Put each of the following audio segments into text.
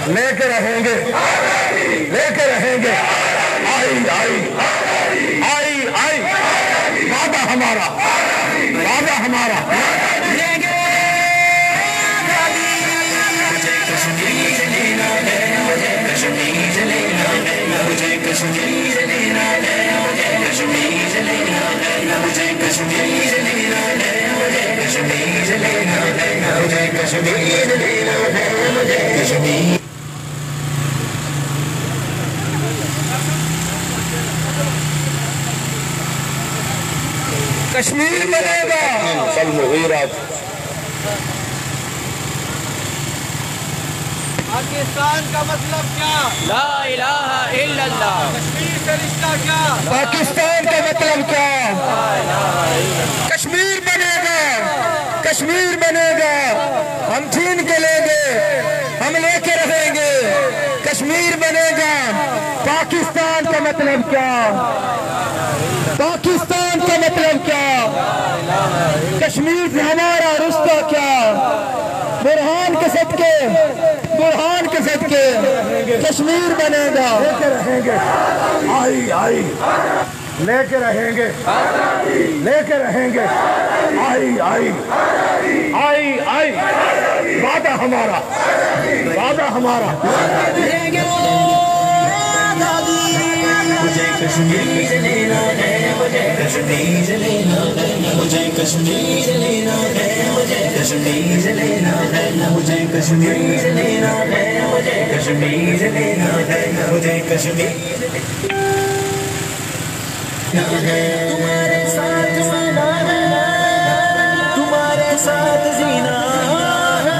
لے کے رہیں گے، لے کے رہیں گے، آئی آئی آئی آئی، وعدہ ہمارا، وعدہ ہمارا، کشمیر بنے گا پاکستان کا مطلب کیا؟ لا الہ الا اللہ۔ کشمیر سے رشتہ کیا؟ پاکستان کا مطلب کیا؟ کشمیر بنے گا، کشمیر بنے گا، ہم چھین کے لیں گے، ہم لے کے رہیں گے، کشمیر بنے گا۔ پاکستان کا مطلب کیا؟ پاکستان کا مطلب کیا؟ کشمیر سے ہمارا رشتہ کیا؟ برہان کے صدقے، برہان کے صدقے کشمیر بنے گا، لے کے رہیں گے، آئی آئی، لے کے رہیں گے، لے کے رہیں گے، آئی آئی آئی آئی، وعدہ ہمارا، وعدہ ہمارا، مجھے کشمیر لینا ہے، مجھے کشمیر لینا ہے، مجھے کشمیر لینا ہے، مجھے کشمیر لینا ہے، مجھے کشمیر لینا ہے، مجھے کشمیر لینا ہے، مجھے کشمیر تمہارے ساتھ سینا ہے، تمہارے ساتھ جینا ہے،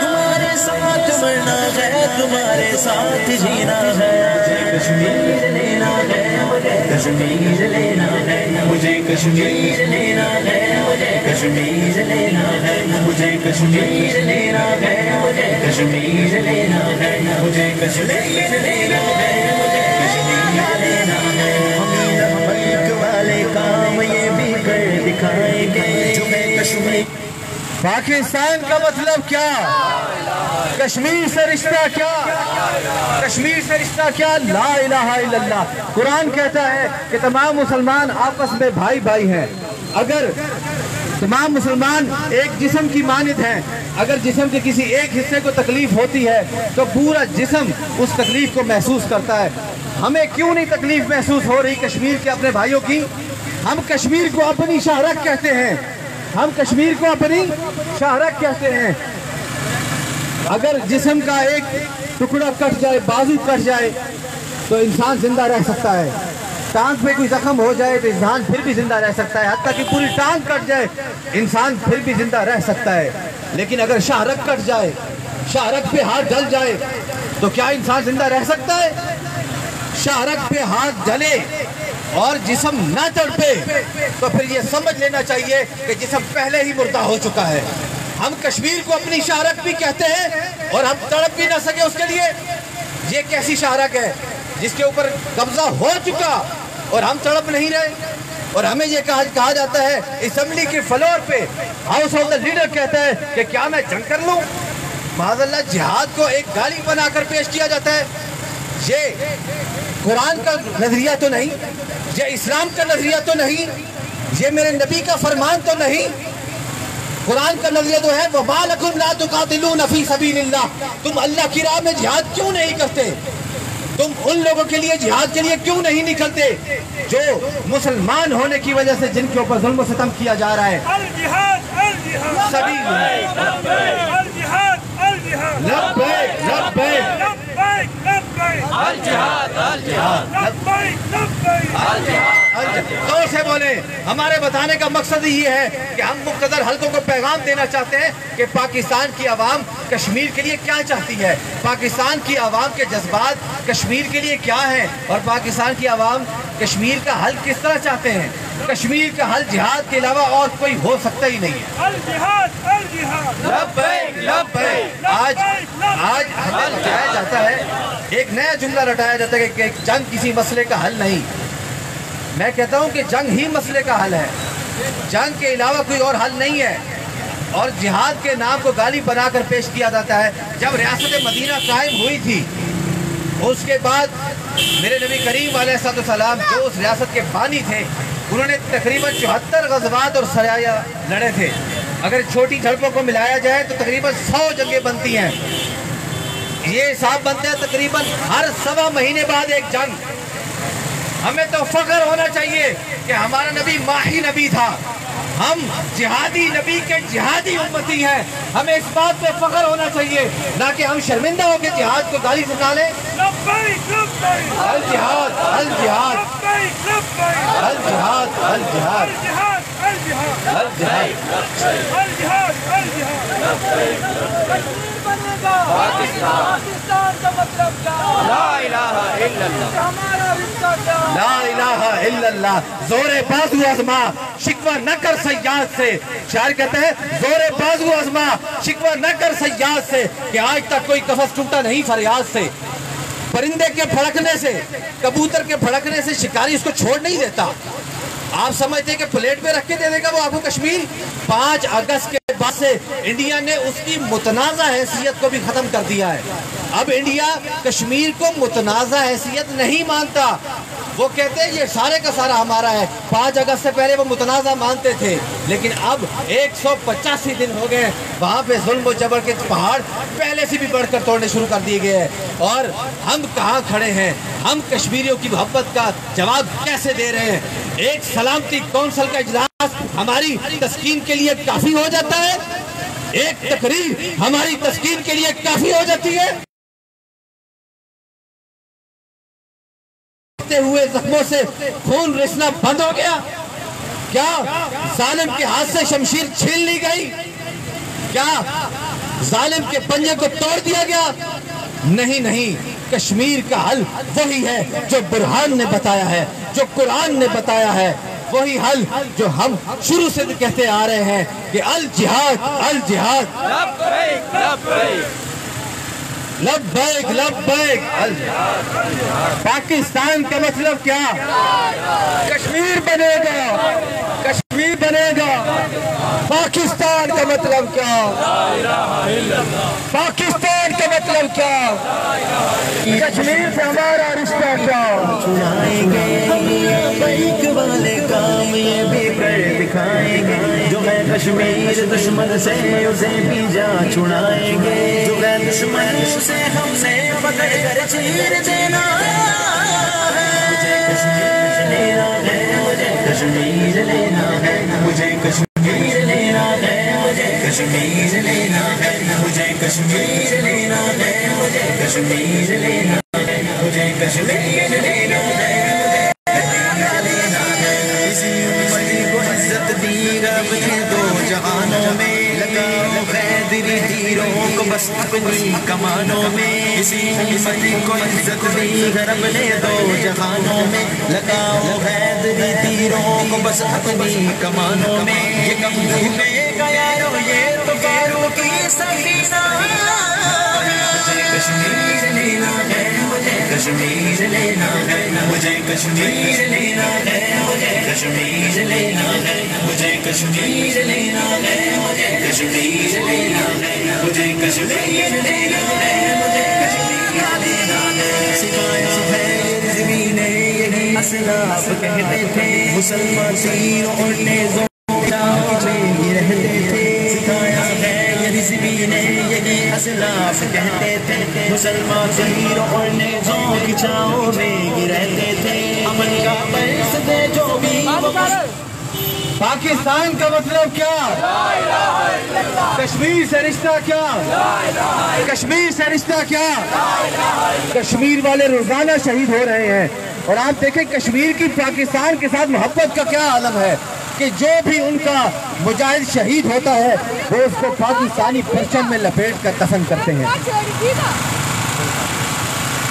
تمہارے ساتھ مرنا ہے، تمہارے ساتھ جینا ہے، کشمیر لینا ہے، مجھے کشمیر لینا ہے، مجھے کشمیر لینا ہے، مجھے کشمیر لینا ہے، مجھے کشمیر لینا ہے، مجھے کشمیر لینا ہے، مجھے کشمیر لینا ہے، مجھے کشمیر لینا ہے، ملک والے کام یہ بھی کر دکھائیں گے، کشمیر۔ پاکستان کا مطلب کیا؟ کشمیر سے رشتہ کیا؟ کشمیر سے رشتہ کیا؟ لا الہ الا اللہ۔ قرآن کہتا ہے کہ تمام مسلمان آپس میں بھائی بھائی ہیں۔ اگر تمام مسلمان ایک جسم کی مانند ہیں، اگر جسم کے کسی ایک حصے کو تکلیف ہوتی ہے تو پورا جسم اس تکلیف کو محسوس کرتا ہے۔ ہمیں کیوں نہیں تکلیف محسوس ہو رہی کشمیر کے اپنے بھائیوں کی؟ ہم کشمیر کو اپنی شاہرگ کہتے ہیں، ہم کشمیر کو اپنی شاہرگ کہتے ہیں۔ اگر جسم کا ایک ٹکڑا کٹ جائے، بازو کٹ جائے تو انسان زندہ رہ سکتا ہے، ٹانگ پہ کوئی زخم ہو جائے تو انسان پھر بھی زندہ رہ سکتا ہے، حتیٰ کہ پوری ٹانگ کٹ جائے انسان پھر بھی زندہ رہ سکتا ہے۔ لیکن اگر شاہرگ کٹ جائے، شاہرگ پہ ہاتھ ڈل جائے تو کیا انسان زندہ رہ سکتا ہے؟ شاہرگ پہ ہاتھ ڈلے اور جسم نہ تڑپے تو پھر یہ سمجھ لینا چاہیے کہ جسم پہلے ہی مردہ ہو چکا ہے۔ ہم کشمیر کو اپنی شاہرگ بھی کہتے ہیں اور ہم تڑپ بھی نہ سکے اس کے لیے۔ یہ کیسی شاہرگ ہے جس کے اوپر قبضہ ہو چکا اور ہم تڑپ نہیں رہے؟ اور ہمیں یہ کہا جاتا ہے اسمبلی کے فلور پہ، ہاؤس آف دا لیڈر کہتا ہے کہ کیا میں جنگ کر لوں؟ معاذ اللہ، جہاد کو ایک گالی بنا کر پیش کیا جاتا ہے۔ یہ قرآن کا نظریہ تو نہیں، یہ اسلام کا نظریہ تو نہیں، یہ میرے نبی کا فرمان تو نہیں۔ قرآن کا نظریہ تو ہے وَمَا لَكُمْ لَا تُقَاتِلُونَ فِي سَبِيلِ اللَّهِ، تم اللہ کی راہ میں جہاد کیوں نہیں کرتے؟ تم ان لوگوں کے لیے جہاد کے لیے کیوں نہیں نکلتے جو مسلمان ہونے کی وجہ سے جن کے اوپر ظلم و ستم کیا جا رہا ہے؟ الجہاد الجہاد سبیل الجہاد الجہاد لبیک لبیک لبیک لبیک الجہاد الجہاد لبیک لبیک زور سے بولیں۔ ہمارے بتانے کا مقصد یہ ہے کہ ہم مقتدر حلقوں کو پیغام دینا چاہتے ہیں کہ پاکستان کی عوام کشمیر کے لیے کیا چاہتی ہے، پاکستان کی عوام کے جذبات کشمیر کے لیے کیا ہیں، اور پاکستان کی عوام کشمیر کا حل کس طرح چاہتے ہیں۔ کشمیر کا حل جہاد کے علاوہ اور کوئی ہو سکتا ہی نہیں ہے۔ الجہاد الجہاد لبیک لبیک۔ آج حمل کیا جاتا ہے ایک نیا جملہ رٹایا جاتا ہے کہ جنگ کسی مسئلے کا حل نہیں. میں کہتا ہوں کہ جنگ ہی مسئلے کا حل ہے. جنگ کے علاوہ کوئی اور حل نہیں ہے. اور جہاد کے نام کو گالی بنا کر پیش کیا جاتا ہے. جب ریاست مدینہ قائم ہوئی تھی اس کے بعد میرے نبی کریم علیہ السلام جو اس ریاست کے بانی تھے انہوں نے تقریباً 74 غزوات اور سرایا لڑے تھے. اگر چھوٹی جھڑپوں کو ملایا جائے تو تقریباً 100 جنگیں بنتی ہیں. یہ حساب بنتا ہے تقریباً ہر 1.25 مہینے بعد ایک جنگ. ہمیں تو فخر ہونا چاہیے کہ ہمارا نبی ماہی نبی تھا. ہم جہادی نبی کے جہادی امتی ہیں. ہمیں اس بات پہ فخر ہونا چاہیے نہ کہ ہم شرمندہ ہو کے جہاد کو گالی سنا لیں. الجہاد الجہاد الجہاد الجہاد پاکستان کا مطلب کیا؟ لا الہ الا اللہ. لا الہ الا اللہ. زور بازو آزما شکوہ نہ کر سیاد سے. شاعر کہتے ہیں زور بازو آزما شکوہ نہ کر سیاد سے کہ آج تک کوئی قفس ٹوٹا نہیں فریاد سے. پرندے کے پھڑکنے سے کبوتر کے پھڑکنے سے شکاری اس کو چھوڑ نہیں دیتا. آپ سمجھتے ہیں کہ پلیٹ پہ رکھ کے دے دے گا وہ آپ کو کشمیر؟ 5 اگست کے بعد سے انڈیا نے اس کی متنازع حیثیت کو بھی ختم کر دیا ہے. اب انڈیا کشمیر کو متنازع حیثیت نہیں مانتا. وہ کہتے ہیں یہ سارے کا سارا ہمارا ہے. 5 اگست سے پہلے وہ متنازع مانتے تھے لیکن اب 185 دن ہو گئے وہاں پہ ظلم و جبر کے پہاڑ پہلے سے بھی بڑھ کر توڑنے شروع کر دیے گئے ہیں. اور ہم کہاں کھڑے ہیں؟ ہم کشمیریوں کی محبت کا جواب کیسے دے رہے ہیں؟ ایک سلامتی کونسل کا اجلاس ہماری تسکین کے لیے کافی ہو جاتا ہے. ایک تقریر ہماری تسکین کے لیے کافی ہو جاتی ہے. ہوئے زخموں سے خون رسنا بند ہو گیا کیا؟ ظالم کے ہاتھ سے شمشیر چھین لی گئی کیا؟ ظالم کے پنجے کو توڑ دیا گیا؟ نہیں نہیں. کشمیر کا حل وہی ہے جو برہان نے بتایا ہے, جو قرآن نے بتایا ہے. وہی حل جو ہم شروع سے کہتے آ رہے ہیں کہ الجہاد الجہاد. لبیک لبیک لبیک لبیک. پاکستان کا مطلب کیا؟ کشمیر بنے گا, کشمیر بنے گا. پاکستان کا مطلب کیا؟ پاکستان کا مطلب کیا؟ کشمیر سے ہمارا رشتہ کیا؟ چھڑائیں گے لبیک والے کام یہ بھی کر دکھائیں گے. جو ہے کشمیر دشمن سے اسے بھی جا چھڑائیں گے. جو ہے دشمن سے ہم نے پکڑ کر چیر دینا ہے. مجھے کشمیر لینا ہے, مجھے کشمیر لینا ہے, مجھے کشمیر لینا ہے, مجھے کشمیر لینا ہے, مجھے کشمیر لینا ہے, مجھے کشمیر لینا ہے, مجھے کشمیر لینا ہے. اسی امت کو عزت دی رب نے 2 جہانوں میں. لگاؤ حیدری تیروں کو بس اپنی کمانوں میں. اسی امت کو عزت دی رب نے 2 جہانوں میں. لگاؤ حیدری تیروں کو بس اپنی کمانوں میں. یہ کم ڈوبے گا یارو یہ تو فیرو کی سفینہ. مجھے کشمیر لینا ہے, مجھے کشمیر لینا ہے, مجھے کشمیر لینا ہے, مجھے کشمیر لینا ہے, مجھے کشمیر لینا ہے, مجھے کشمیر لینا ہے, مجھے کشمیر لینا ہے, مجھے کشمیر لینا ہے. سکھایا ہے زمین یہی اسلاف کہتے تھے, مسلمان تیر اڑنے ہی رہتے تھے. سکھایا ہے یہ زمین یہی اسلاف کہتے تھے, مسلمان تیر اڑنے کی چھاؤں میں ہی رہتے تھے. امن کا برس دے جو بھی. پاکستان کا مطلب کیا؟ کشمیر سے رشتہ کیا؟ کشمیر سے رشتہ کیا؟ کشمیر والے روزانہ شہید ہو رہے ہیں اور آپ دیکھیں کشمیر کی پاکستان کے ساتھ محبت کا کیا عالم ہے کہ جو بھی ان کا مجاہد شہید ہوتا ہے وہ اس کو پاکستانی پرچم میں لپیٹ کر دفن کرتے ہیں.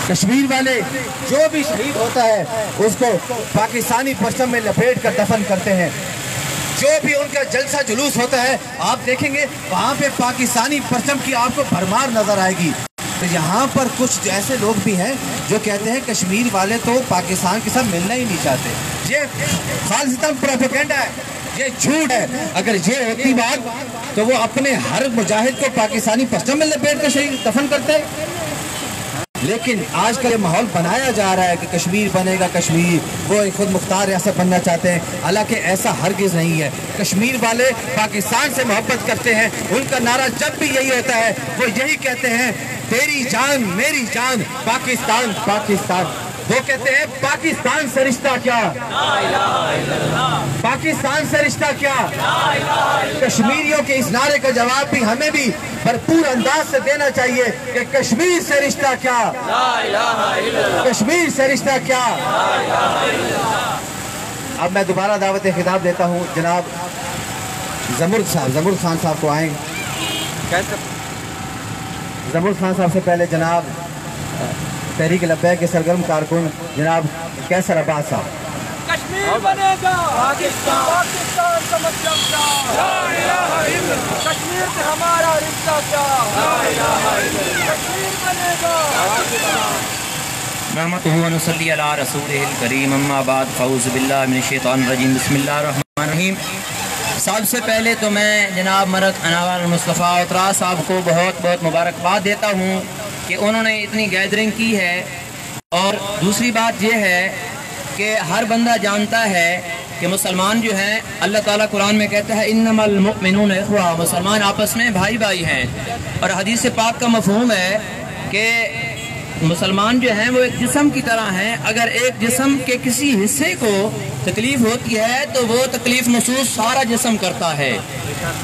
کشمیر والے جو بھی شہید ہوتا ہے اس کو پاکستانی پرچم میں لپیٹ کر دفن کرتے ہیں. جو بھی ان کا جلسہ جلوس ہوتا ہے آپ دیکھیں گے وہاں پہ پاکستانی پرچم کی آپ کو بھرمار نظر آئے گی. تو یہاں پر کچھ ایسے لوگ بھی ہیں جو کہتے ہیں کشمیر والے تو پاکستان کے ساتھ ملنا ہی نہیں چاہتے. یہ خالصتاً پروپیگنڈا ہے, یہ جھوٹ ہے. اگر یہ ہوتی بات تو وہ اپنے ہر مجاہد کو پاکستانی پرچم میں لپیٹ کر شہید دفن کرتے. لیکن آج کل یہ ماحول بنایا جا رہا ہے کہ کشمیر بنے گا, کشمیر وہ ایک خود مختار ریاست بننا چاہتے ہیں, حالانکہ ایسا ہرگز نہیں ہے. کشمیر والے پاکستان سے محبت کرتے ہیں. ان کا نعرہ جب بھی یہی ہوتا ہے, وہ یہی کہتے ہیں تیری جان میری جان پاکستان پاکستان. وہ کہتے ہیں پاکستان سے رشتہ کیا, پاکستان سے رشتہ کیا. کشمیریوں کے اس نعرے کا جواب بھی ہمیں بھی بھرپور انداز سے دینا چاہیے کہ کشمیر سے رشتہ کیا, کشمیر سے رشتہ کیا. اب میں دوبارہ دعوت خطاب دیتا ہوں جناب زمرد خان صاحب کو. آئیں زمرد خان صاحب سے پہلے جناب تحریک لبیک کے سرگرم کارکن جناب کیسر عباس صاحب. کشمیر بنے گا پاکستان, پاکستان کا مطلب کیا, لا الہ الا اللہ. کشمیر سے ہمارا رشتہ کیا, لا الہ الا اللہ. کشمیر بنے گا پاکستان. نحمدہ و نصلی علی رسولہ الکریم, اما بعد, فاعوذ باللہ من الشیطان الرجیم, بسم اللہ الرحمن الرحیم. سب سے پہلے تو میں جناب مرک انوار مصطفیٰ اوترا صاحب کو بہت بہت مبارکباد دیتا ہوں کہ انہوں نے اتنی گیدرنگ کی ہے. اور دوسری بات یہ ہے کہ ہر بندہ جانتا ہے کہ مسلمان جو ہیں, اللہ تعالیٰ قرآن میں کہتا ہے انما المؤمنون اخوہ, مسلمان آپس میں بھائی بھائی ہیں. اور حدیث پاک کا مفہوم ہے کہ مسلمان جو ہیں وہ ایک جسم کی طرح ہیں. اگر ایک جسم کے کسی حصے کو تکلیف ہوتی ہے تو وہ تکلیف محسوس سارا جسم کرتا ہے.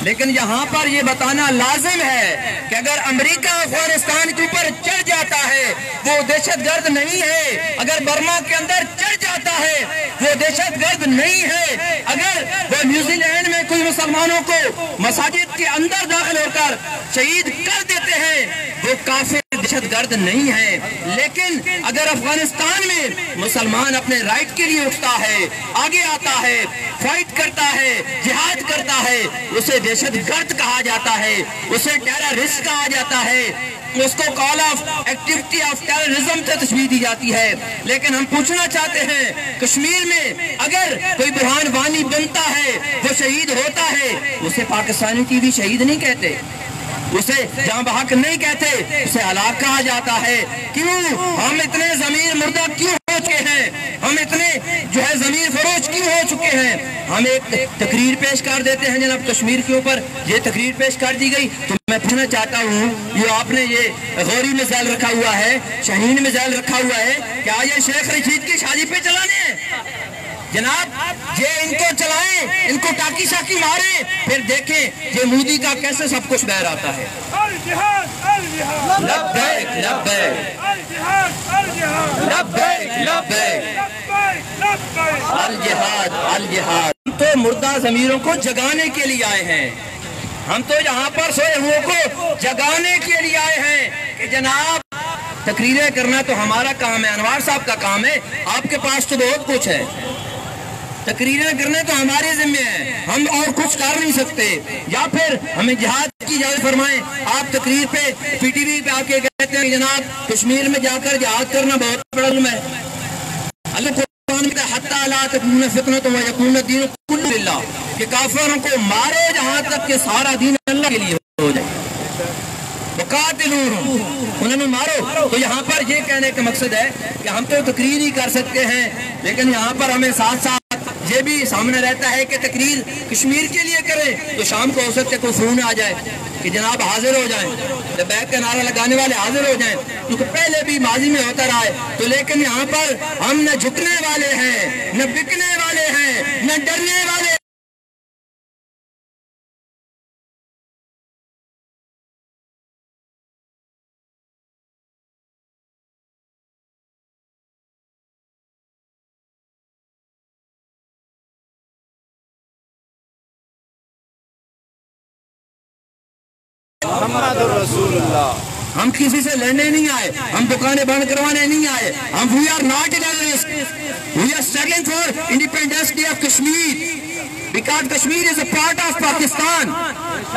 لیکن یہاں پر یہ بتانا لازم ہے کہ اگر امریکہ افغانستان کے اوپر چڑھ جاتا ہے وہ دہشت گرد نہیں ہے, اگر برما کے اندر چڑھ جاتا ہے وہ دہشت گرد نہیں ہے, اگر وہ نیوزی لینڈ میں کوئی مسلمانوں کو مساجد کے اندر داخل ہو کر شہید کر دیتے ہیں وہ کافر دہشت گرد نہیں ہے. لیکن اگر افغانستان میں مسلمان اپنے رائٹ کے لیے اٹھتا ہے, آگے آتا ہے, فائٹ کرتا ہے, جہاد کرتا ہے, اسے دہشت گرد کہا جاتا ہے, اسے ٹیررسٹ کہا جاتا ہے, اس کو کال آف ایکٹیویٹی آف ٹیررزم سے تشبیہ دی جاتی ہے. لیکن ہم پوچھنا چاہتے ہیں کشمیر میں اگر کوئی برہان وانی بنتا ہے, وہ شہید ہوتا ہے, اسے پاکستانی ٹی وی شہید نہیں کہتے, اسے جاں بحق نہیں کہتے, اسے ہلاک کہا جاتا ہے. کیوں ہم اتنے ضمیر مردہ کیوں ہو چکے ہیں, ہم اتنے جو ہے ضمیر فروش کیوں ہو چکے ہیں. ہم ایک تقریر پیش کر دیتے ہیں جناب کشمیر کے اوپر, یہ تقریر پیش کر دی گئی تو میں پوچھنا چاہتا ہوں یہ آپ نے یہ غوری میزائل رکھا ہوا ہے, شاہین میزائل رکھا ہوا ہے, کیا یہ شیخ رشید کی شادی پہ چلانے ہیں جناب؟ یہ ان کو چلائیں, ان کو ٹاکی شاکی ماریں, پھر دیکھیں یہ مودی کا کیسے سب کچھ بہر آتا ہے. الجہاد الجہاد لبیک لبیک الجہاد الجہاد لبیک لبیک لبیک الجہاد الجہاد. ہم تو مردہ ضمیروں کو جگانے کے لیے آئے ہیں, ہم تو یہاں پر سوئے ہوئے کو جگانے کے لیے آئے ہیں کہ جناب تقریریں کرنا تو ہمارا کام ہے, انوار صاحب کا کام ہے, آپ کے پاس تو بہت کچھ ہے, تقریریں کرنے تو ہمارے ذمہ ہیں, ہم اور کچھ کر نہیں سکتے. یا پھر ہمیں جہاد کی اجازت فرمائیں. آپ تقریر پہ پی ٹی وی پہ آ کے کہتے ہیں جناب کشمیر میں جا کر جہاد کرنا بہت بڑا ظلم ہے. اللہ قرآن میں حتی لا تکون فتنۃ ویکون الدین کلہ للہ, کہ کافروں کو مارو جہاں تک کہ سارا دین اللہ کے لیے ہو جائے. انہوں نے مارو. تو یہاں پر یہ کہنے کا مقصد ہے کہ ہم تو تقریر ہی کر سکتے ہیں, لیکن یہاں پر ہمیں ساتھ ساتھ یہ بھی سامنے رہتا ہے کہ تقریر کشمیر کے لیے کریں تو شام کو ہو سکتا ہے کوئی فون آ جائے کہ جناب حاضر ہو جائیں, لبیک کا نعرہ لگانے والے حاضر ہو جائیں, کیونکہ پہلے بھی ماضی میں ہوتا رہا ہے. تو لیکن یہاں پر ہم نہ جھکنے والے ہیں, نہ بکنے والے ہیں, نہ ڈرنے والے. محمد رسول اللہ. ہم کسی سے لڑنے نہیں آئے, ہم دکانیں بند کروانے نہیں آئے, ہم we are not terrorists, we are struggling for independence day of Kashmir. because Kashmir is a part of Pakistan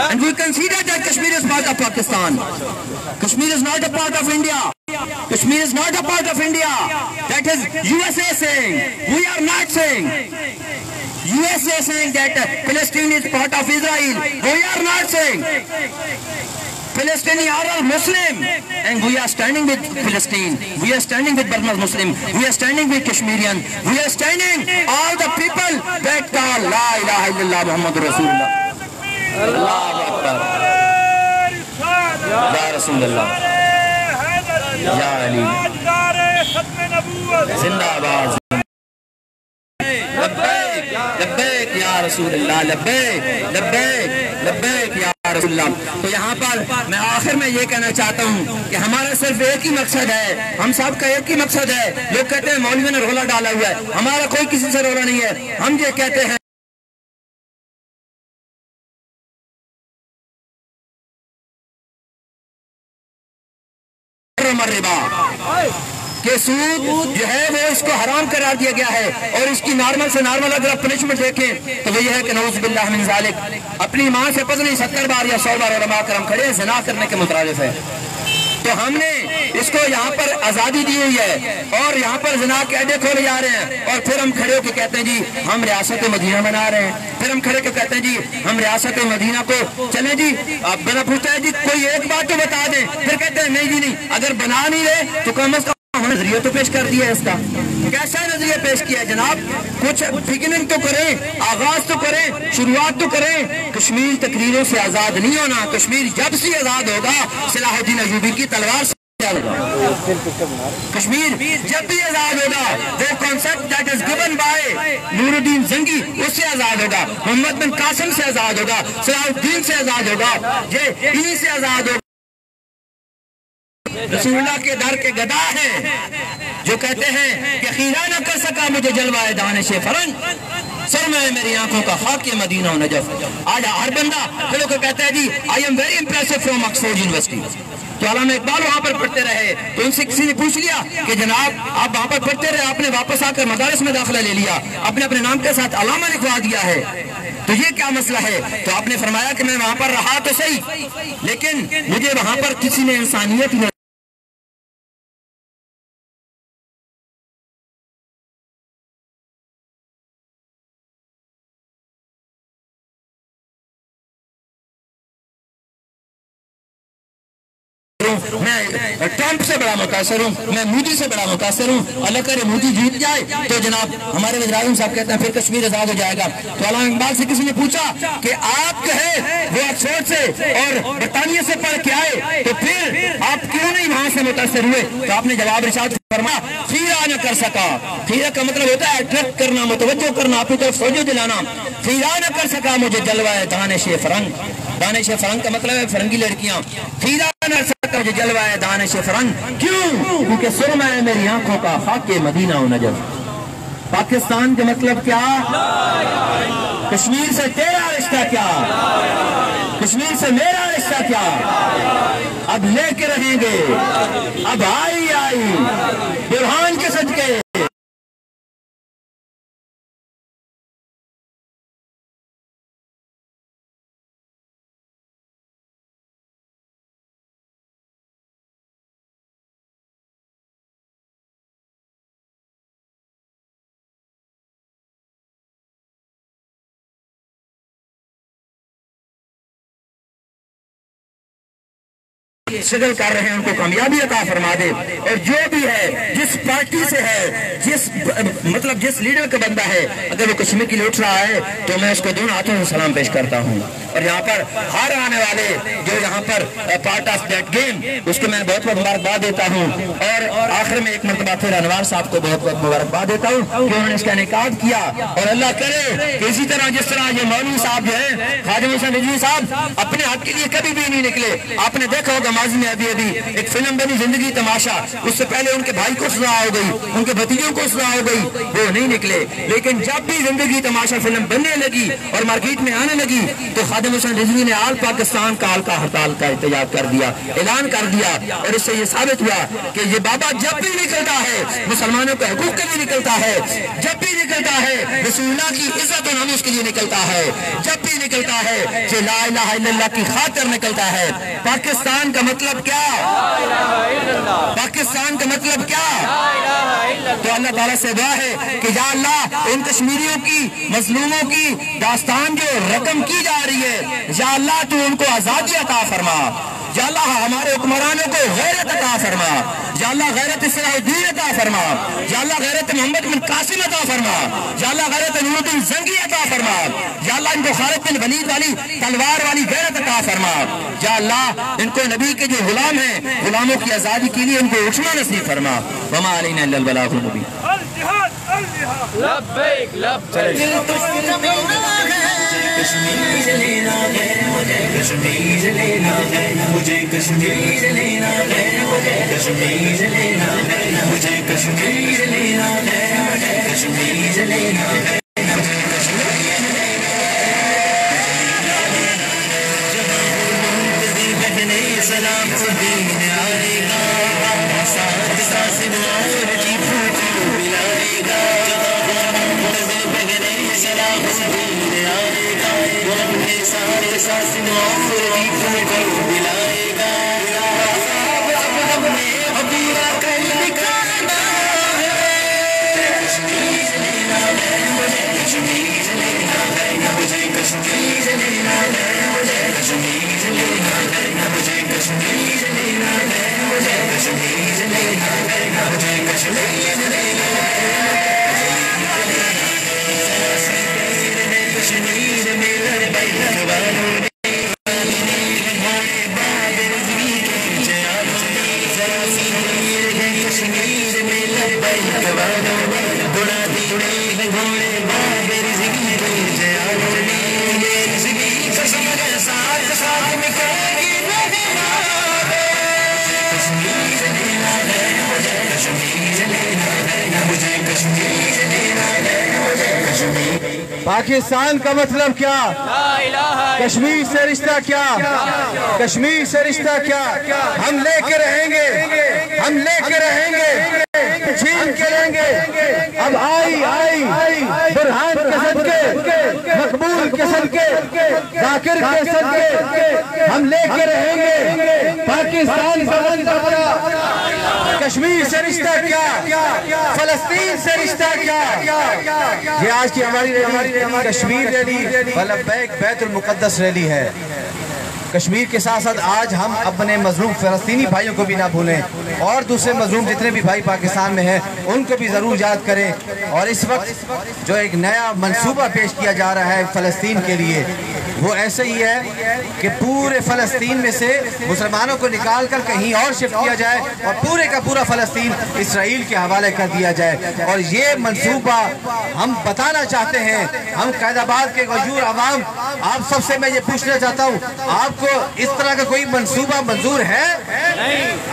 and we consider that Kashmir is part of Pakistan. Kashmir is not a part of India. Kashmir is not a part of India. That is USA saying. We are not saying. USA saying that Palestine is part of Israel. We are not saying. Palestinians are all Muslim and we are standing with Palestine. We are standing with Burma's Muslim. We are standing with Kashmirian. We are standing all the people that call La ilaha illallah Muhammadur Rasulullah. Allahu Akbar. Ya Rasulullah. Ya Ali. Zindabad. لبیک لبیک یا رسول اللہ لبیک لبیک لبیک یا رسول اللہ. تو یہاں پر میں آخر میں یہ کہنا چاہتا ہوں کہ ہمارا صرف ایک ہی مقصد ہے, ہم سب کا ایک ہی مقصد ہے. لوگ کہتے ہیں مولوی نے رولا ڈالا ہوا ہے, ہمارا کوئی کسی سے رولا نہیں ہے. ہم یہ کہتے ہیں کہ سود جو ہے وہ اس کو حرام قرار دیا گیا ہے, اور اس کی نارمل سے نارمل اگر آپ پنشمنٹ دیکھیں تو وہ یہ ہے کہ نعوذ باللہ من ذالک اپنی ماں سے پتہ نہیں 70 بار یا 100 بار علماء کرام کھڑے ہیں, زنا کرنے کے مترادف ہے. تو ہم نے اس کو یہاں پر آزادی دی ہوئی ہے اور یہاں پر زنا کے اڈے کھولے جا رہے ہیں, اور پھر ہم کھڑے ہو کے کہتے ہیں جی ہم ریاست مدینہ بنا رہے ہیں. پھر ہم کھڑے کے کہتے ہیں جی ہم ریاست مدینہ کو چلیں جی. اب بنا پوچھتا ہے جی کوئی ایک بات تو بتا دیں, پھر کہتے ہیں نہیں جی نہیں, اگر بنا نہیں رہے تو کم از کم نظریہ تو پیش کر دیا ہے. اس کا کیسا نظریہ پیش کیا ہے جناب؟ کچھ بگننگ تو کریں, آغاز تو کریں, شروعات تو کریں. کشمیر تقریروں سے آزاد نہیں ہونا. کشمیر جب سے آزاد ہوگا صلاح الدین ایوبی کی تلوار سے ہوگا. کشمیر جب بھی آزاد ہوگا وہ concept that is given by Noor ud-din Zangi, اس سے آزاد ہوگا. محمد بن قاسم سے آزاد ہوگا, صلاح الدین سے آزاد ہوگا, یہ انہی سے آزاد ہوگا. رسول اللہ کے در کے گدا ہیں جو کہتے ہیں کہ خیرہ نہ کر سکا مجھے جلوہ دانش فرنگ, سرمہ میری آنکھوں کا خاک مدینہ و نجف. آج ہر بندہ چلو کہ کہتا ہے جی I am very impressive from Oxford University. تو علامہ اقبال وہاں پر پڑھتے رہے تو ان سے کسی نے پوچھ لیا کہ جناب آپ وہاں پر پڑھتے رہے, آپ نے واپس آ کر مدارس میں داخلہ لے لیا, اپنے اپنے نام کے ساتھ علامہ لکھوا دیا ہے, تو یہ کیا مسئلہ ہے؟ تو آپ نے فرمایا کہ میں وہاں پر رہا تو صحیح, لیکن مجھے وہاں پر کسی نے انسانیت میں ٹرمپ سے بڑا متاثر ہوں, میں مودی سے بڑا متاثر ہوں. اللہ کرے مودی جیت جائے تو جناب ہمارے وزیر اعظم صاحب کہتے ہیں پھر کشمیر آزاد ہو جائے گا. تو علامہ اقبال سے کسی نے پوچھا کہ آپ جو ہے وہ آکسفورڈ سے اور برطانیہ سے پڑھ کے آئے تو پھر آپ کیوں نہیں وہاں سے متاثر ہوئے؟ تو آپ نے جواب ارشاد فرمایا خیرہ نہ کر سکا. خیرہ کا مطلب ہوتا ہے اٹریکٹ کرنا, متوجہ کرنا, اپنی طرف توجہ دلانا. خیرہ نہ کر سکا مجھے جلوہ دانش فرنگ. دانش فرنگ کا مطلب ہے فرنگی لڑکیاں. خیرہ نہ کر سکا مجھے جلوہ دانش فرنگ. کیوں؟ کیونکہ سرمہ ہے میری آنکھوں کا خاک مدینہ و نجف. پاکستان کا مطلب کیا؟ کشمیر سے تیرا رشتہ کیا؟ کشمیر سے میرا رشتہ کیا؟ اب لے کے رہیں گے, اب آئی برہان کے صدقے. اسٹرگل کر رہے ہیں ان کو کامیابی عطا فرما دے. اور جو بھی ہے جس پارٹی سے ہے, جس لیڈر کا بندہ ہے, اگر وہ کشمیر کی لوٹ رہا ہے تو میں اس کو دونوں ہاتھوں سے سلام پیش کرتا ہوں. اور یہاں پر ہر آنے والے جو یہاں پر پارٹ آف دیٹ گیم اس کو میں بہت بہت مبارکباد دیتا ہوں. اور آخر میں ایک مرتبہ پھر انوار صاحب کو بہت بہت مبارکباد دیتا ہوں کہ انہوں نے اس کا انعقاد کیا. اور اللہ کرے کہ اسی طرح جس طرح یہ مولوی صاحب جو ہے خواجہ حسین رضوی صاحب اپنے حق کے لیے کبھی بھی نہیں نکلے. آپ نے دیکھا ہوگا ماضی میں ابھی ایک فلم بنی زندگی تماشا، اس سے پہلے ان کے بھائی کو سزا ہو گئی، ان کے بھتیجوں کو سزا ہو گئی، وہ نہیں نکلے۔ لیکن جب بھی زندگی تماشا فلم بننے لگی اور مارکیٹ میں آنے لگی تو خادم حسین رضوی نے آل پاکستان کال کا ہڑتال کا احتجاج کر دیا، اعلان کر دیا، اور اس سے یہ ثابت ہوا کہ یہ بابا جب بھی نکلتا ہے مسلمانوں کے حقوق کے لیے نکلتا ہے، جب بھی نکلتا ہے رسول اللہ کی عزت و ناموس کے لیے نکلتا ہے، جب بھی نکلتا ہے کہ لا الہ الا اللہ کی خاطر نکلتا ہے۔ پاکستان کا مطلب کیا؟ پاکستان کا مطلب کیا؟ تو اللہ تعالیٰ سے دعا ہے کہ یا اللہ ان کشمیریوں کی مظلوموں کی داستان جو رقم کی جا رہی ہے، یا اللہ تو ان کو آزادی عطا فرما، یا اللہ ہمارے حکمرانوں کو غیرت عطا فرما، یا اللہ غیرت صلاح الدین عطا فرما، یا اللہ غیرت محمد بن قاسم عطا فرما، یا اللہ غیرت نور الدین زنگی عطا فرما، یا اللہ ان کو خالد بن ولید والی تلوار والی غیرت عطا فرما، یا اللہ ان کو نبی کے جو غلام ہیں غلاموں کی آزادی کے لیے ان کو اٹھنا نصیب فرما۔ وما علینا الا البلاغ المبین۔ الجهاد الجهاد لبیک لبیک کشمیر لینا ہے مجھے، کشمیر لینا ہے مجھے، کشمیر لینا ہے مجھے، کشمیر لینا ہے مجھے، کشمیر لینا ہے مجھے، کشمیر لینا ہے مجھے، کشمیر لینا ہے۔ جب بہنے سلام دین آئے گا، ساتھ ساتھ اور جیتوں کو ملائے گا۔ جب بہنے سلام دین آئے گا، وہ اپنے سارے ساتھ اور جیتوں کو ملائے گا۔ ہم نے ابورا کر نکالا ہے، کشمیر لینا ہے مجھے، کشمیر لینا ہے مجھے، کشمیر لینا ہے مجھے، کشمیر لینا ہے مجھے، کشمیر لینا ہے مجھے، کشمیر لینا ہے مجھے، کشمیر لینا ہے کشمیر میں لڑائی والوں نے کشمیر میں لبیک والوں نے بڑا دی گھوڑے بابر زندگی کے جیالوں نے میری زندگی قسم کے ساتھ ساتھ نکلے گی کشمیر لینا ہے مجھے، کشمیر لینا ہے مجھے، کشمیر لینا ہے مجھے، کشمیر۔ پاکستان کا مطلب کیا؟ کشمیر سے رشتہ کیا؟ کشمیر سے رشتہ کیا؟ ہم لے کے رہیں گے، ہم لے کے رہیں گے، چھین کے رہیں گے۔ اب آئی برہان کے صدقے، مقبول کے صدقے، ذاکر کے صدقے ہم لے کے رہیں گے۔ پاکستان کا مطلب کیا؟ کشمیر سے رشتہ کیا؟ فلسطین سے رشتہ کیا؟ یہ آج کی ہماری کشمیر ریلی لبیک بیت المقدس ریلی ہے۔ کشمیر کے ساتھ ساتھ آج ہم اپنے مظلوم فلسطینی بھائیوں کو بھی نہ بھولیں، اور دوسرے مظلوم جتنے بھی بھائی پاکستان میں ہیں ان کو بھی ضرور یاد کریں۔ اور اس وقت جو ایک نیا منصوبہ پیش کیا جا رہا ہے فلسطین کے لیے، وہ ایسے ہی ہے کہ پورے فلسطین میں سے مسلمانوں کو نکال کر کہیں اور شفٹ کیا جائے اور پورے کا پورا فلسطین اسرائیل کے حوالے کر دیا جائے۔ اور یہ منصوبہ ہم بتانا چاہتے ہیں، ہم قائد آباد کے غیور عوام، آپ سب سے میں یہ پوچھنا چاہتا ہوں، آپ کو اس طرح کا کوئی منصوبہ منظور ہے؟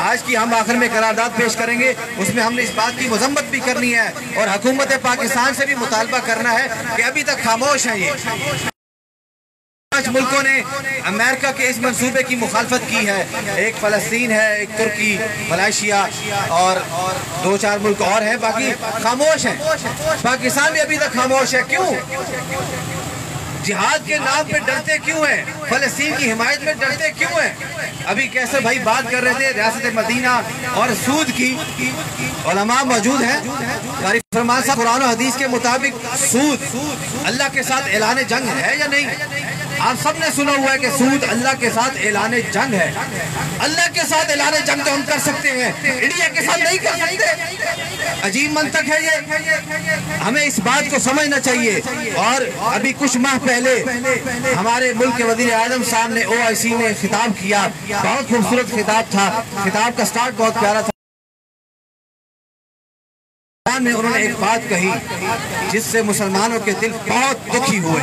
آج کی ہم آخر میں قرارداد پیش کریں گے، اس میں ہم نے اس بات کی مذمت بھی کرنی ہے اور حکومت پاکستان سے بھی مطالبہ کرنا ہے کہ ابھی تک خاموش ہیں۔ یہ 5 ملکوں نے امریکہ کے اس منصوبے کی مخالفت کی ہے، ایک فلسطین ہے، ایک ترکی، ملائیشیا اور 2-4 ملک اور ہیں، باقی خاموش ہیں۔ پاکستان بھی ابھی تک خاموش ہے۔ کیوں؟ جہاد کے نام پہ ڈرتے کیوں ہیں؟ فلسطین کی حمایت میں ڈرتے کیوں ہیں؟ ابھی کیسے بھائی بات کر رہے تھے ریاست مدینہ اور سود کی، علماء موجود ہیں، قاری فرمان صاحب قرآن و حدیث کے مطابق سود اللہ کے ساتھ اعلان جنگ ہے یا نہیں؟ آپ سب نے سنا ہوا ہے کہ سود اللہ کے ساتھ اعلان جنگ ہے۔ اللہ کے ساتھ اعلان جنگ تو ہم کر سکتے ہیں، انڈیا کے ساتھ نہیں کر سکتے۔ عجیب منطق ہے یہ، ہمیں اس بات کو سمجھنا چاہیے۔ اور ابھی کچھ ماہ پہلے ہمارے ملک کے وزیر اعظم صاحب نے OIC میں خطاب کیا، بہت خوبصورت خطاب تھا، خطاب کا سٹارٹ بہت پیارا تھا۔ انہوں نے ایک بات کہی جس سے مسلمانوں کے دل بہت دکھی ہوئے۔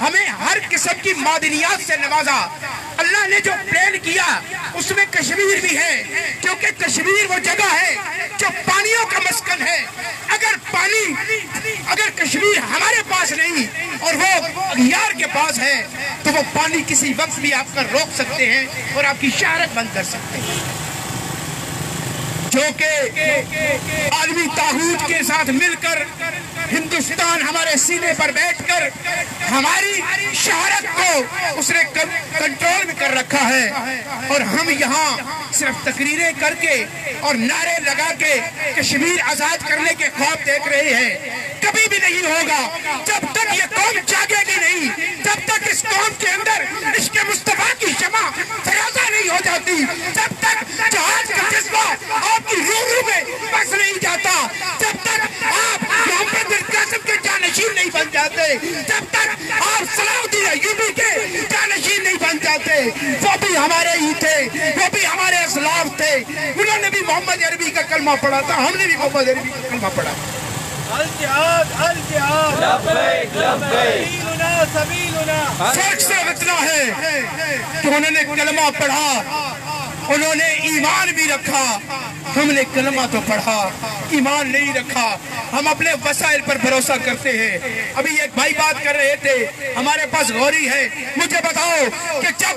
ہمیں ہر قسم کی معدنیات سے نوازا۔ اللہ نے جو پلان کیا اس میں کشمیر بھی ہے، کیونکہ کشمیر وہ جگہ ہے جو پانیوں کا مسکن ہے۔ اگر کشمیر ہمارے پاس نہیں اور وہ اغیار کے پاس ہے تو وہ پانی کسی وقت بھی آپ کا روک سکتے ہیں اور آپ کی شہرت بند کر سکتے ہیں، جو کہ عالمی طاغوت کے ساتھ مل کر ہندوستان ہمارے سینے پر بیٹھ کر ہماری شہرت کو اس نے کنٹرول بھی کر رکھا ہے، اور ہم یہاں صرف تقریریں کر کے اور نعرے لگا کے کشمیر آزاد کرنے کے خواب دیکھ رہے ہیں۔ کبھی بھی نہیں ہوگا جب تک یہ قوم جاگے گی نہیں، جب تک اس قوم کے اندر عشق مصطفیٰ کی شمع فیاضہ نہیں ہو جاتی، جب تک جہاد کا جذبہ آپ کی روح میں بس نہیں جاتا، جب تک آپ محمد القاسم کے جانشین نہیں بن جاتے، جب تک آپ صلاح الدین ایوبی کے جانشین نہیں بن جاتے۔ وہ بھی ہمارے ہی تھے، وہ بھی ہمارے اسلاف تھے، انہوں نے بھی محمد عربی کا کلمہ پڑھا تھا، ہم نے بھی محمد عربی کا کلمہ پڑھا۔ الجہاد الجہاد لبیک لبیک سبیلنا سبیلنا۔ فرق صرف اتنا ہے کہ انہوں نے کلمہ پڑھا، انہوں نے ایمان بھی رکھا، ہم نے کلمہ تو پڑھا، ایمان نہیں رکھا۔ ہم اپنے وسائل پر بھروسہ کرتے ہیں۔ ابھی ایک بھائی بات کر رہے تھے، ہمارے پاس غوری ہے، مجھے بتاؤ کہ جب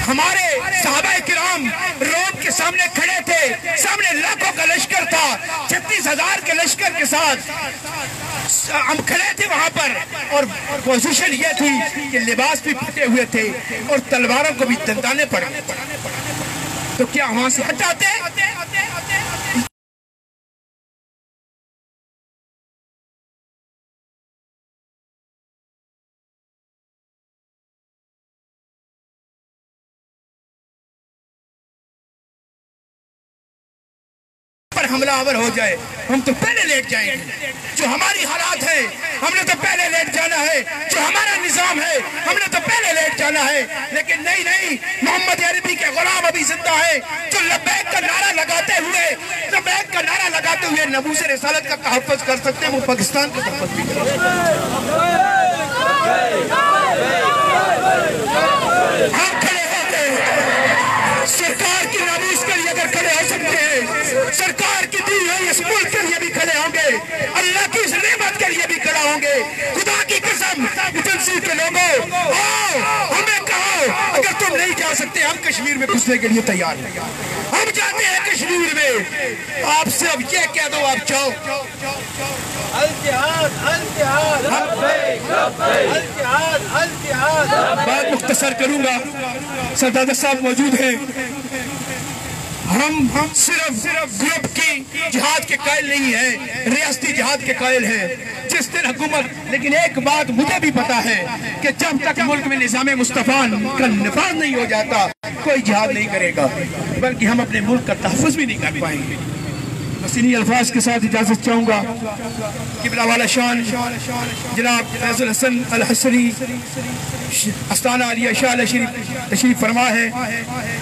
ہمارے صحابہ کرام روم کے سامنے کھڑے تھے، سامنے لاکھوں کا لشکر تھا، 36,000 کے لشکر کے ساتھ ہم کھڑے تھے وہاں پر، اور پوزیشن یہ تھی کہ لباس بھی پھٹے ہوئے تھے اور تلواروں کو بھی دندانے پڑ گئے، تو کیا وہاں سے ہٹاتے؟ پر حملہ آور ہو جائے ہم تو پہلے لیٹ جائیں گے۔ جو ہماری حالات ہے ہم نے تو پہلے لیٹ جانا ہے، جو ہمارا نظام ہے ہم نے تو پہلے لیٹ جانا ہے، لیکن نہیں، محمد عربی کے غلام ابھی زندہ ہے جو لبیک کا نعرہ لگاتے ہوئے ناموس رسالت کا تحفظ کر سکتے ہیں، وہ پاکستان کا تحفظ بھی کر سکتے ہیں۔ ہم کھڑے ہوتے سرکار کی ناموس کے لیے اگر کھڑے ہو سکتے ہیں، سرکار کی دی ہوئی اس ملک کے لیے بھی کھڑے ہوں گے، اللہ کی اس نعمت کے لیے بھی کھڑا ہوں گے۔ خدا کی قسم تنظیم کے لوگوں، آؤ ہمیں کہو، اگر تم نہیں جا سکتے ہم کشمیر میں گھسنے کے لیے تیار ہیں، ہم جاتے ہیں کشمیر میں، آپ سے اب یہ کہہ دو آپ جاؤ۔ الجہاد الجہاد لبیک لبیک الجہاد الجہاد۔ بات مختصر کروں گا، سردار صاحب موجود ہیں، ہم صرف گروپ کی جہاد کے قائل نہیں ہیں، ریاستی جہاد کے قائل ہیں۔ جس دن حکومت، لیکن ایک بات مجھے بھی پتا ہے کہ جب تک ملک میں نظام مصطفیٰ کا نفاذ نہیں ہو جاتا کوئی جہاد نہیں کرے گا، بلکہ ہم اپنے ملک کا تحفظ بھی نہیں کر پائیں گے۔ بس انہی الفاظ کے ساتھ اجازت چاہوں گا۔ قبلہ والا شان جناب فیض الحسن الحسنی استانہ علیہ شاہ شریف تشریف فرما ہے۔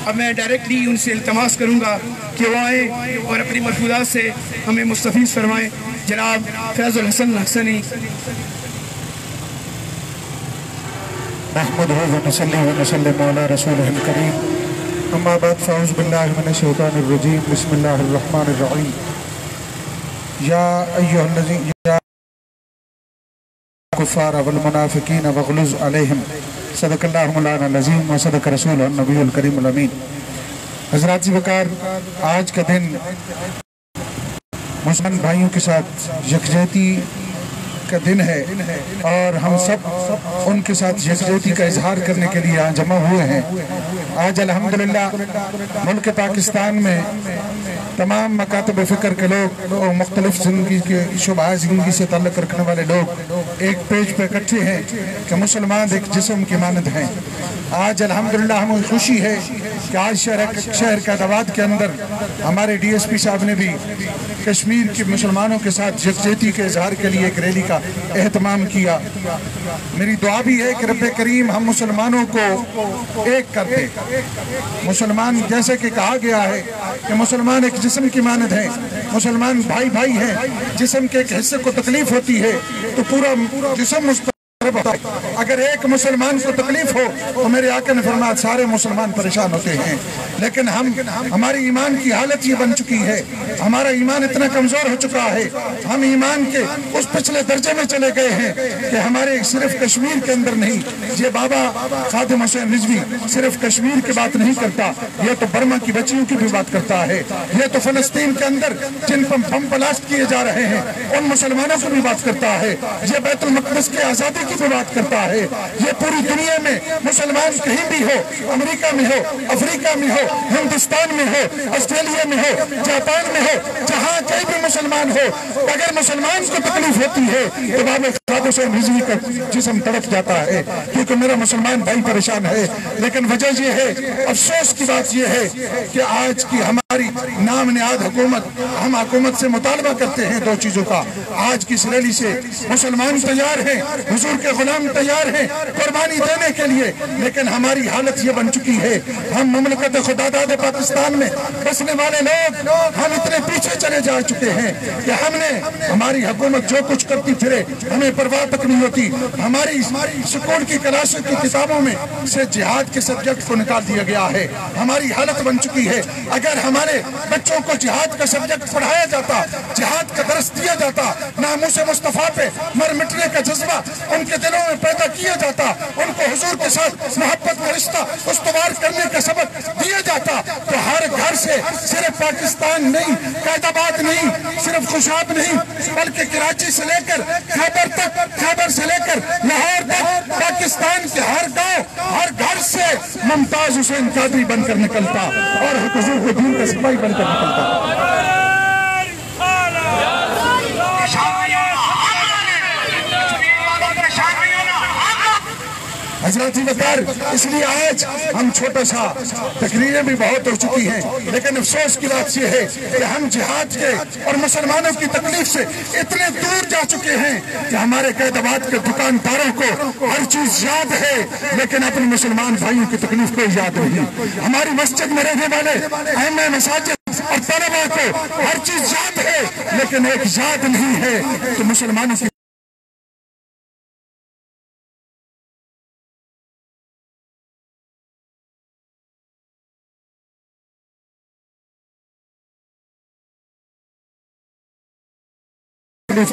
اب میں ڈائریکٹلی ان سے التماس کروں گا کہ وہ آئیں اور اپنی ملفوظات سے ہمیں مستفیض فرمائیں۔ جناب فیض الحسن الحسنی۔ نحمدہ و نصلی و نسلم علی رسولہ الکریم، اما بعد فاعوذ باللہ من الشیطان الرجیم، بسم اللہ الرحمن الرحیم۔ یا ایہا الذین یا کفار والمنافقین وغلظ علیہم، صدق اللہ مولانا العظیم و صدق رسول النبی الکریم الامین۔ حضرات وقار، آج کا دن مسلمان بھائیوں کے ساتھ یکجہتی کا دن ہے، اور ہم سب ان کے ساتھ یکجہتی کا اظہار کرنے کے لیے یہاں جمع ہوئے ہیں۔ آج الحمدللہ ملک پاکستان میں تمام مکاتب فکر کے لوگ اور مختلف زندگی کے شعبۂ زندگی سے تعلق رکھنے والے لوگ ایک پیج پہ اکٹھے ہیں کہ مسلمان ایک جسم کی مانند ہیں۔ آج الحمدللہ ہمیں خوشی ہے کہ آج شہر قائدآباد کے اندر ہمارے ڈی ایس پی صاحب نے بھی کشمیر کے مسلمانوں کے ساتھ یکجہتی کے اظہار کے لیے ایک ریلی کا اہتمام کیا۔ میری دعا بھی ہے کہ رب کریم ہم مسلمانوں کو ایک کر دے۔ مسلمان جیسے کہ کہا گیا ہے کہ مسلمان ایک جسم کی مانند ہیں، مسلمان بھائی ہیں، جسم کے ایک حصے کو تکلیف ہوتی ہے تو پورا جسم مسترب ہوتا ہے۔ اگر ایک مسلمان کو تکلیف ہو تو میرے آقا نے فرمایا سارے مسلمان پریشان ہوتے ہیں، لیکن ہماری ایمان کی حالت یہ بن چکی ہے، ہمارا ایمان اتنا کمزور ہو چکا ہے، ہم ایمان کے اس پچھلے درجے میں چلے گئے ہیں کہ ہمارے صرف کشمیر کے اندر نہیں، یہ بابا خادم حسین رضوی صرف کشمیر کی بات نہیں کرتا، یہ تو برما کی بچیوں کی بھی بات کرتا ہے، یہ تو فلسطین کے اندر جن پر بم بلاسٹ کیے جا رہے ہیں ان مسلمانوں کو بھی بات کرتا ہے، یہ بیت المقدس کی آزادی کی بھی بات کرتا ہے، یہ پوری دنیا میں مسلمان کہیں بھی ہو، امریکہ میں ہو، افریقہ میں ہو، ہندوستان میں ہو، آسٹریلیا میں ہو، جاپان میں ہو، جہاں کہیں بھی مسلمان ہو، اگر مسلمان کو تکلیف ہوتی ہے تو بابا خادم حسین رضوی کا جسم تڑپ جاتا ہے، کیونکہ میرا مسلمان بھائی پریشان ہے۔ لیکن وجہ یہ ہے، افسوس کی بات یہ ہے کہ آج کی ہماری نام نہاد حکومت، ہم حکومت سے مطالبہ کرتے ہیں دو چیزوں کا، آج کی اس ریلی سے مسلمان تیار ہیں، حضور کے غلام تیار ہیں قربانی دینے کے لیے، لیکن ہماری حالت یہ بن چکی ہے، ہم مملکت خدا داد پاکستان میں بسنے والے لوگ ہم اتنے پیچھے چلے جا چکے ہیں کہ ہماری حکومت جو کچھ کرتی پھرے ہمیں پرواہ تک نہیں ہوتی۔ ہماری سکول کی کلاسوں کی کتابوں میں سے جہاد کے سبجیکٹ کو نکال دیا گیا ہے، ہماری حالت بن چکی ہے۔ اگر ہمارے بچوں کو جہاد کا سبجیکٹ پڑھایا جاتا، جہاد کا درس دیا جاتا، ناموس مصطفیٰ پہ مر مٹنے کا جذبہ ان کے دلوں میں پیدا کیا جاتا، ان کو حضور کے ساتھ محبت کا رشتہ استوار کرنے کا سبق دیا جاتا، تو ہر گھر سے صرف پاکستان نہیں، قائد آباد نہیں، صرف خوشاب نہیں، بلکہ کراچی سے لے کر خیبر تک، خیبر سے لے کر لاہور تک، پاکستان کے ہر گاؤں، ہر گھر سے ممتاز حسین قادری بن کر نکلتا اور حضور کے دین کا سپاہی بن کر نکلتا۔ حضرات وقار، اس لیے آج ہم چھوٹا سا تقریریں بھی بہت ہو چکی ہیں، لیکن افسوس کی بات یہ ہے کہ ہم جہاد کے اور مسلمانوں کی تکلیف سے اتنے دور جا چکے ہیں کہ ہمارے قائد آباد کے دکانداروں کو ہر چیز یاد ہے، لیکن اپنے مسلمان بھائیوں کی تکلیف کوئی یاد نہیں۔ ہماری مسجد میں رہنے والے ائمہ مساجد اور طلباء کو ہر چیز یاد ہے، لیکن ایک یاد نہیں ہے کہ مسلمانوں کی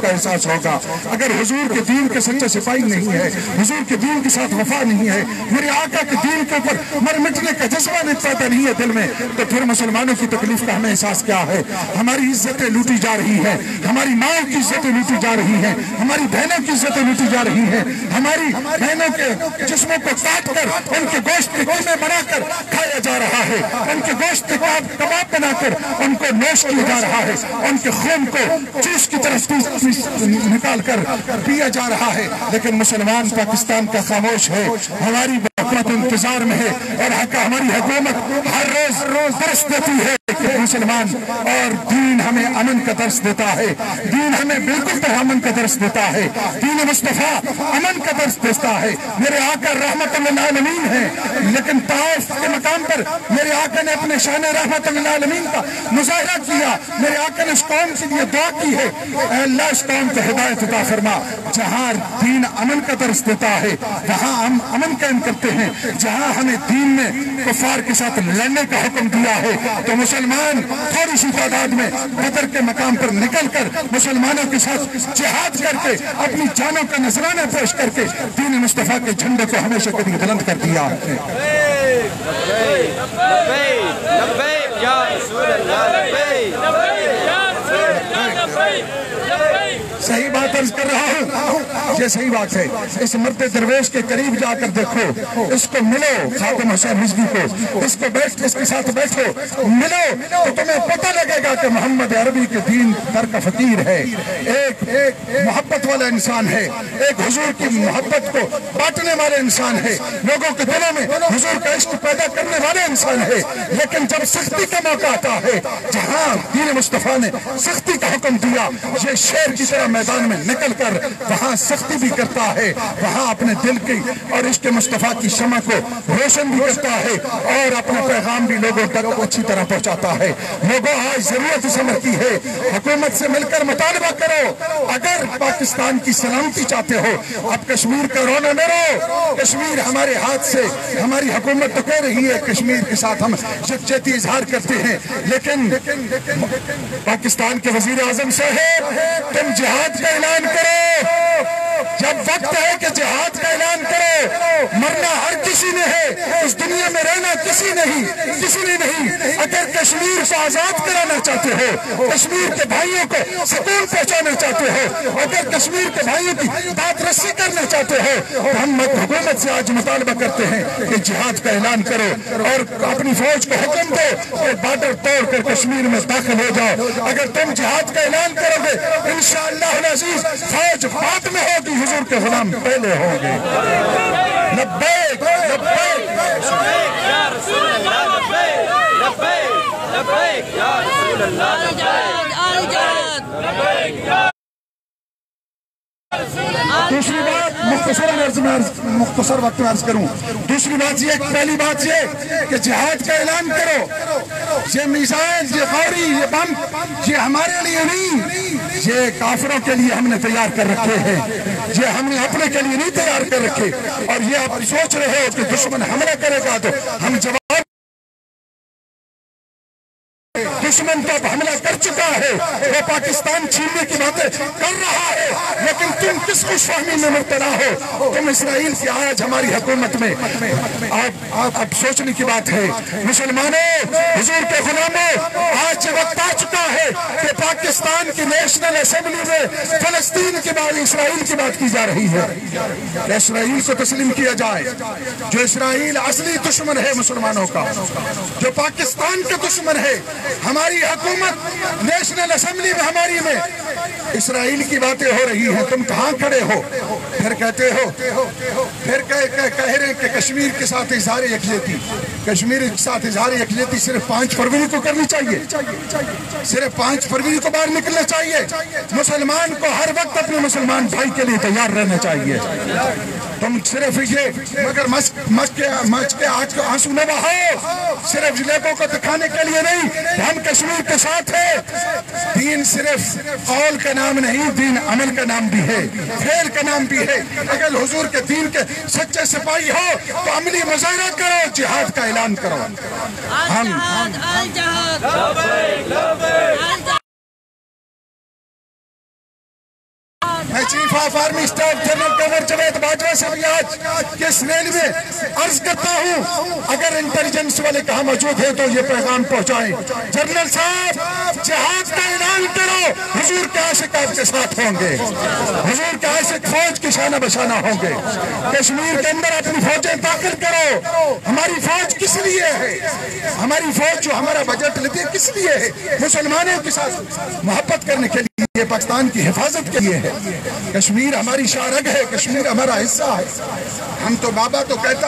کا احساس ہوگا۔ اگر حضور کے دین کے سچے سپاہی نہیں ہے، حضور کے دین کے ساتھ وفا نہیں ہے، میرے آقا کے دین کے اوپر مر مٹنے کا جذبہ پیدا نہیں ہے دل میں، تو پھر مسلمانوں کی تکلیف کا ہمیں احساس کیا ہے؟ ہماری عزتیں لوٹی جا رہی ہیں، ہماری ماں کی عزتیں لوٹی جا رہی ہیں، ہماری بہنوں کی عزتیں لوٹی جا رہی ہیں، ہماری بہنوں کے جسموں کو کاٹ کر ان کے گوشت کے قیمے بنا کر کھایا جا رہا ہے، ان کے گوشت کے کباب بنا کر ان کو نوش کیا جا رہا ہے، ان کے خون کو جوس کی طرف نکال کر پیا جا رہا ہے، لیکن مسلمان پاکستان کا خاموش ہے، ہماری حکومت انتظار میں ہے، اور ہماری حکومت ہر روز درس دیتی ہے کہ مسلمان اور دین ہمیں امن کا درس دیتا ہے، دین ہمیں بالکل امن کا درس دیتا ہے، دین مصطفیٰ امن کا درس دیتا ہے۔ میرے آقا رحمت للعالمین ہے، لیکن طائف کے مقام پر میرے آقا نے اپنے شان رحمت للعالمین کا مظاہرہ کیا، میرے آقا نے اس قوم کے لیے دعا کی ہے، اے اللہ اس قوم کو ہدایت عطا فرما، جہاں دین امن کا درس دیتا ہے وہاں ہم امن قائم کرتے ہیں، جہاں ہمیں دین نے کفار کے ساتھ لڑنے کا حکم دیا ہے تو مسلمان تھوڑی سی تعداد میں بدر کے مقام پر نکل کر مسلمانوں کے ساتھ جہاد کر کے اپنی جانوں کا نذرانہ پیش کر کے دین مصطفیٰ کے جھنڈے کو ہمیشہ کے لیے بلند کر دیا ہے۔ صحیح بات عرض کر رہا ہوں، یہ صحیح بات ہے، اس مرد درویش کے قریب جا کر دیکھو، اس کو ملو خادم حسین رضوی کو، اس کے ساتھ بیٹھو، ملو تو تمہیں پتہ لگے گا کہ محمد عربی کے دین در کا فقیر ہے، ایک محبت والا انسان ہے، ایک حضور کی محبت کو بانٹنے والے انسان ہے، لوگوں کے دلوں میں حضور کا عشق پیدا کرنے والے انسان ہے، لیکن جب سختی کا موقع آتا ہے، جہاں دین مصطفیٰ نے سختی کا حکم دیا، یہ شیر کی طرح میدان میں نکل کر وہاں سختی بھی کرتا ہے، وہاں اپنے دل کی اور عشق مصطفیٰ کی شمع کو روشن بھی کرتا ہے اور اپنا پیغام بھی لوگوں تک اچھی طرح پہنچاتا ہے۔ لوگوں آج ضرورت سمجھتی ہے، حکومت سے مل کر مطالبہ کرو، اگر پاکستان کی سلامتی چاہتے ہو اب کشمیر کا رونا نہ رو، کشمیر ہمارے ہاتھ سے، ہماری حکومت تو کہہ رہی ہے کشمیر کے ساتھ ہم یکجہتی اظہار کرتے ہیں، لیکن پاکستان کے وزیر اعظم صاحب تم جہاد کا اعلان کرو، جب وقت ہے کہ جہاد کا اعلان کرو، مرنا ہر کسی نے ہے، اس دنیا میں رہنا کسی نے نہیں، اگر کشمیر کو آزاد کرانا چاہتے ہو، کشمیر کے بھائیوں کو سکون پہنچانا چاہتے ہو، اگر کشمیر کے بھائیوں کی بات رسی کرنا چاہتے ہو تو ہم حکومت سے آج مطالبہ کرتے ہیں کہ جہاد کا اعلان کرو اور اپنی فوج کو حکم دو کہ بارڈر توڑ کر کشمیر میں داخل ہو جاؤ۔ اگر تم جہاد کا اعلان کرو گے انشاءاللہ العزیز فوج بعد میں ہوگی، حضور کے غلام پہلے ہوں گے۔ لبیک لبیک یا رسول اللہ، لبیک لبیک لبیک یا رسول اللہ، دوسری بات مختصر وقت میں عرض کروں، دوسری بات یہ، پہلی بات یہ کہ جہاد کا اعلان کرو، یہ میزائل، یہ غوری، یہ بم، یہ ہمارے لیے نہیں، یہ کافروں کے لیے ہم نے تیار کر رکھے ہیں، یہ ہم نے اپنے کے لیے نہیں تیار کر رکھے، اور یہ آپ سوچ رہے ہو کہ دشمن حملہ کرے گا تو ہم جواب، دشمن تو اب حملہ کر چکا ہے، وہ پاکستان چھیننے کی باتیں کر رہا ہے، لیکن تم کس خوش فہمی میں مبتلا ہو؟ تم اسرائیل کی آج ہماری حکومت میں اب سوچنے کی بات ہے۔ مسلمانوں، حضور کے غلاموں، آج یہ وقت آ چکا ہے کہ پاکستان کی نیشنل اسمبلی میں فلسطین کے بعد اسرائیل کی بات کی جا رہی ہے کہ اسرائیل کو تسلیم کیا جائے، جو اسرائیل اصلی دشمن ہے مسلمانوں کا، جو پاکستان کا دشمن ہے۔ ہماری حکومت نیشنل اسمبلی میں ہماری میں اسرائیل کی باتیں ہو رہی ہیں، تم کہاں کھڑے ہو؟ پھر کہتے ہو، پھر کہہ رہے ہیں کہ کشمیر کے ساتھ اظہار یکجہتی، کشمیر کے ساتھ اظہار یکجہتی صرف 5 فروری کو کرنی چاہیے، صرف 5 فروری کو باہر نکلنا چاہیے۔ مسلمان کو ہر وقت اپنے مسلمان بھائی کے لیے تیار رہنا چاہیے۔ تم صرف یہ مگر مچ کے آنسو نہ بہاؤ، صرف لوگوں کو دکھانے کے لیے نہیں، ہم کشمیر کے ساتھ ہیں۔ دین صرف قول کا نام نہیں، دین عمل کا نام بھی ہے، فعل کا نام بھی ہے۔ اگر حضور کے دین کے سچے سپاہی ہو تو عملی مظاہرہ کرو، جہاد کا اعلان کرو۔ میں chief of army staff general کنور جاوید باجوہ سے بھی آج اس ریلی میں عرض کرتا ہوں، اگر انٹیلیجنس والے کہاں موجود ہیں تو یہ پیغام پہنچائیں، جنرل صاحب جہاد کا اعلان کرو، حضور کے عاشق آپ کے ساتھ ہوں گے، حضور کے عاشق فوج کی شانہ بشانہ ہوں گے۔ کشمیر کے اندر اپنی فوجیں داخل کرو۔ ہماری فوج کس لیے ہے؟ ہماری فوج جو ہمارا بجٹ لیتی ہے کس لیے ہے؟ مسلمانوں کے ساتھ محبت کرنے کے لیے، پاکستان کی حفاظت کے لیے ہے۔ کشمیر ہماری شارگ ہے، کشمیر ہمارا حصہ ہے۔ ہم تو بابا تو کہتا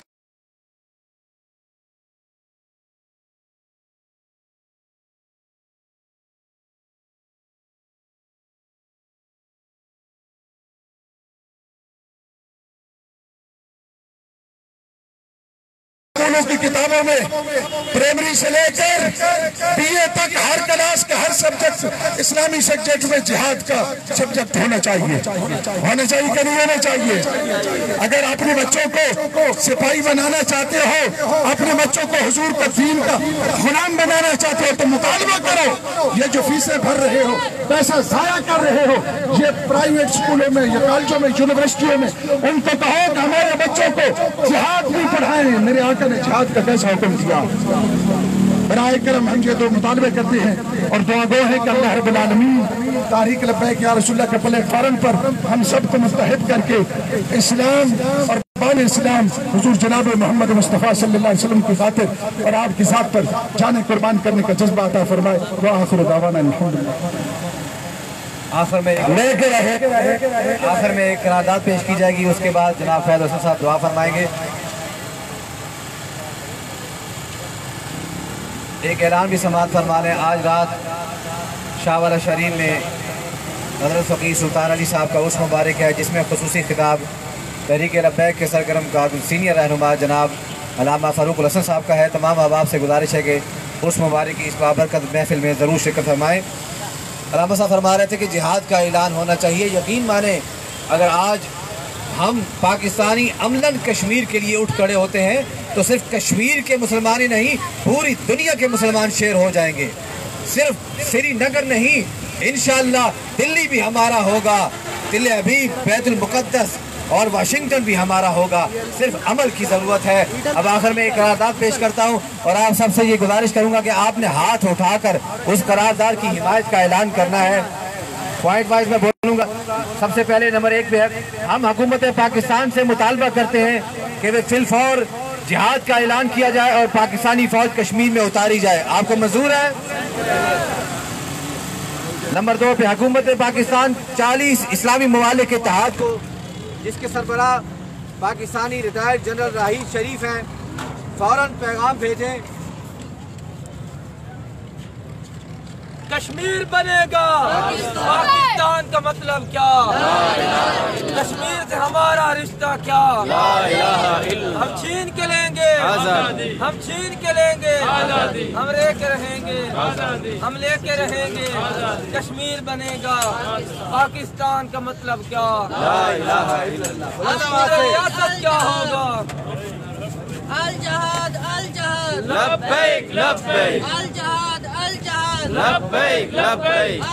کی کتابوں میں پرائمری سے لے کر بی اے تک ہر کلاس کے ہر سبجیکٹ، اسلامی سبجیکٹ میں جہاد کا سبجیکٹ ہونا چاہیے کہ نہیں ہونا چاہیے؟ اگر اپنے بچوں کو سپاہی بنانا چاہتے ہو، اپنے بچوں کو حضور کا دین کا غلام بنانا چاہتے ہو تو مطالبہ کرو۔ یہ جو فیسیں بھر رہے ہو، پیسہ ضائع کر رہے ہو، یہ پرائیویٹ سکولوں میں یا کالجوں میں، یونیورسٹیوں میں، ان کو کہو کہ ہمارے بچوں کو جہاد بھی پڑھائیں۔ میرے آقا نے جہاد کا کیسا حکم دیا؟ برائے کرم ہم یہ دو مطالبے کرتے ہیں اور دعا گو ہے کہ اللہ رب العالمین تحریک لبیک یا رسول اللہ کے پلیٹ فارم پر ہم سب کو متحد کر کے اسلام اور بان اسلام حضور جناب محمد مصطفیٰ صلی اللہ علیہ وسلم کی خاطر اور آپ کی ذات پر جانیں قربان کرنے کا جذبہ عطا فرمائے۔ وآخر دعوانا الحمدللہ۔ آخر میں ایک قرارداد پیش کی جائے گی، اس کے بعد جناب فیض حسن صاحب دعا فرمائیں گے۔ ایک اعلان بھی سماعت فرما لیں، آج رات شاہ والا شریف میں حضرت فقیر سلطان علی صاحب کا عرس مبارک ہے، جس میں خصوصی خطاب تحریک لبیک کے سرگرم کارکن سینئر رہنما جناب علامہ فاروق الحسن صاحب کا ہے۔ تمام احباب سے گزارش ہے کہ عرس مبارک کی اس بابرکت محفل میں ضرور شرکت فرمائیں۔ علامہ صاحب فرما رہے تھے کہ جہاد کا اعلان ہونا چاہیے۔ یقین مانیں اگر آج ہم پاکستانی عملاً کشمیر کے لیے اٹھ کھڑے ہوتے ہیں تو صرف کشمیر کے مسلمان ہی نہیں، پوری دنیا کے مسلمان شیر ہو جائیں گے۔ صرف سری نگر نہیں، انشاءاللہ دلی بھی ہمارا ہوگا، تل ابیب، بیت المقدس اور واشنگٹن بھی ہمارا ہوگا۔ صرف عمل کی ضرورت ہے۔ اب آخر میں ایک قرارداد پیش کرتا ہوں اور آپ سب سے یہ گزارش کروں گا کہ آپ نے ہاتھ اٹھا کر اس قرارداد کی حمایت کا اعلان کرنا ہے۔ پوائنٹ وائز میں بولوں گا۔ سب سے پہلے نمبر 1 پہ ہے، ہم حکومت پاکستان سے مطالبہ کرتے ہیں کہ وہ فی الفور جہاد کا اعلان کیا جائے اور پاکستانی فوج کشمیر میں اتاری جائے۔ آپ کو منظور ہے؟ نمبر 2 پہ حکومت پاکستان 40 اسلامی ممالک کے اتحاد کو، جس کے سربراہ پاکستانی ریٹائرڈ جنرل راحیل شریف ہیں، فوراً پیغام بھیجیں۔ کشمیر بنے گا پاکستان کا مطلب کیا؟ کشمیر سے ہمارا رشتہ کیا؟ ہم چھین کے لیں گے، ہم چھین کے لیں گے، ہم لے کے رہیں گے، ہم لے کے رہیں گے۔ کشمیر بنے گا پاکستان کا مطلب کیا؟ ریاست کیا ہوگا؟ الجہاد الجہاد لبیک لبیک الجہاد الجہاد لبیک لبیک